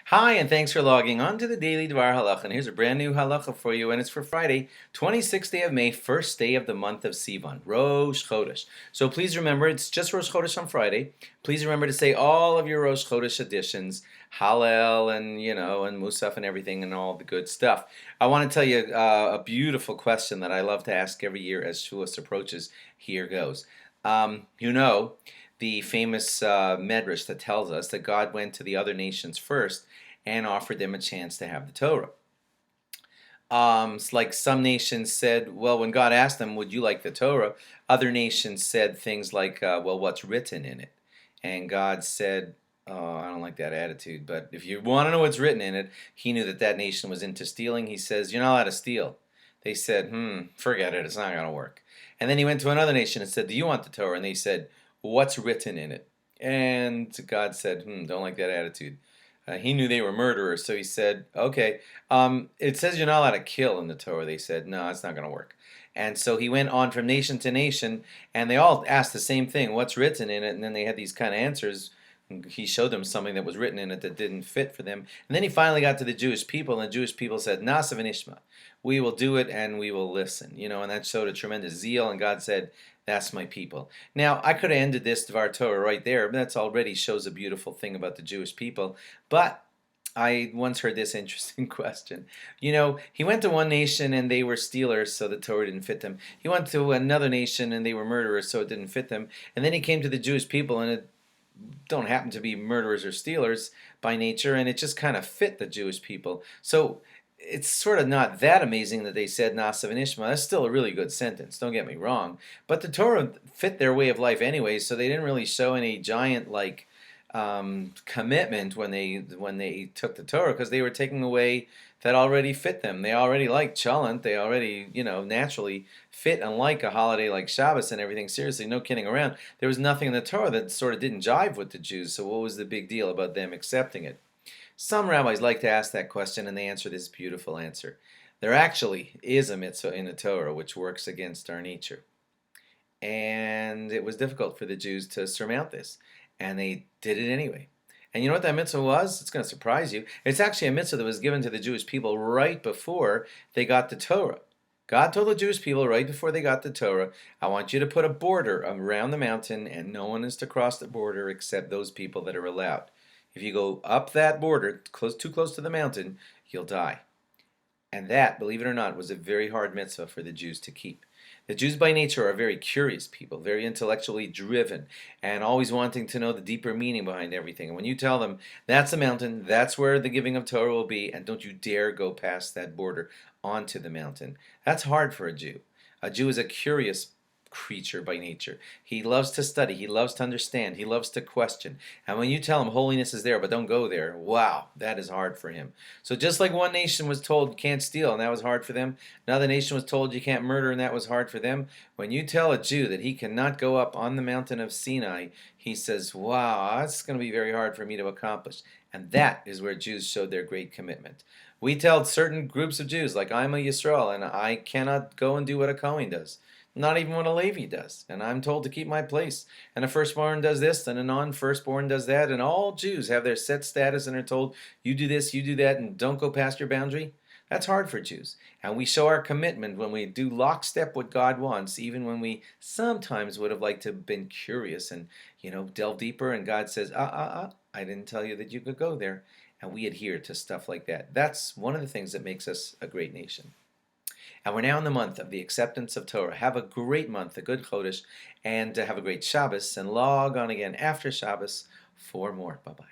Hi, and thanks for logging on to the Daily DVAR Halacha. And here's a brand new halacha for you, and it's for Friday, 26th day of May, first day of the month of Sivan, Rosh Chodesh. So please remember, it's just Rosh Chodesh on Friday. Please remember to say all of your Rosh Chodesh additions, Hallel and Musaf and everything and all the good stuff. I want to tell you a beautiful question that I love to ask every year as Shavuos approaches. Here goes. You know, the famous medrash that tells us that God went to the other nations first and offered them a chance to have the Torah. It's like some nations said, well, when God asked them, would you like the Torah? Other nations said things like, well, what's written in it? And God said, oh, I don't like that attitude, but if you want to know what's written in it, he knew that that nation was into stealing. He says, you're not allowed to steal. They said, forget it, it's not going to work. And then he went to another nation and said, do you want the Torah? And they said, what's written in it? And God said, don't like that attitude. He knew they were murderers, so he said, okay, it says you're not allowed to kill in the Torah. They said, no, it's not going to work. And so he went on from nation to nation, and they all asked the same thing, what's written in it? And then they had these kind of answers. He showed them something that was written in it that didn't fit for them. And then he finally got to the Jewish people, and the Jewish people said, Nasa v'nishma, we will do it and we will listen. And that showed a tremendous zeal, and God said, that's my people. Now, I could have ended this Dvar Torah right there, but that already shows a beautiful thing about the Jewish people. But I once heard this interesting question. He went to one nation and they were stealers, so the Torah didn't fit them. He went to another nation and they were murderers, so it didn't fit them. And then he came to the Jewish people and it don't happen to be murderers or stealers by nature, and it just kind of fit the Jewish people. So it's sort of not that amazing that they said Nasav and Ishma. That's still a really good sentence, don't get me wrong. But the Torah fit their way of life anyway, so they didn't really show any giant commitment when they took the Torah, because they were taking away that already fit them. They already liked Chalent. They already, naturally fit and like a holiday like Shabbos and everything. Seriously, no kidding around. There was nothing in the Torah that sort of didn't jive with the Jews, so what was the big deal about them accepting it? Some rabbis like to ask that question, and they answer this beautiful answer. There actually is a mitzvah in the Torah which works against our nature. And it was difficult for the Jews to surmount this, and they did it anyway. And you know what that mitzvah was? It's going to surprise you. It's actually a mitzvah that was given to the Jewish people right before they got the Torah. God told the Jewish people right before they got the Torah, I want you to put a border around the mountain, and no one is to cross the border except those people that are allowed. If you go up that border, too close to the mountain, you'll die. And that, believe it or not, was a very hard mitzvah for the Jews to keep. The Jews by nature are very curious people, very intellectually driven, and always wanting to know the deeper meaning behind everything. And when you tell them, that's a mountain, that's where the giving of Torah will be, and don't you dare go past that border onto the mountain, that's hard for a Jew. A Jew is a curious creature by nature. He loves to study, he loves to understand, he loves to question. And when you tell him holiness is there, but don't go there, wow, that is hard for him. So just like one nation was told you can't steal, and that was hard for them, another nation was told you can't murder, and that was hard for them. When you tell a Jew that he cannot go up on the mountain of Sinai, he says, wow, that's going to be very hard for me to accomplish. And that is where Jews showed their great commitment. We tell certain groups of Jews, like I'm a Yisrael, and I cannot go and do what a Kohen does. Not even what a Levi does. And I'm told to keep my place. And a firstborn does this, and a non-firstborn does that. And all Jews have their set status and are told, you do this, you do that, and don't go past your boundary. That's hard for Jews. And we show our commitment when we do lockstep what God wants, even when we sometimes would have liked to have been curious and, delve deeper. And God says, I didn't tell you that you could go there. And we adhere to stuff like that. That's one of the things that makes us a great nation. And we're now in the month of the acceptance of Torah. Have a great month, a good Chodesh, and have a great Shabbos, and log on again after Shabbos for more. Bye-bye.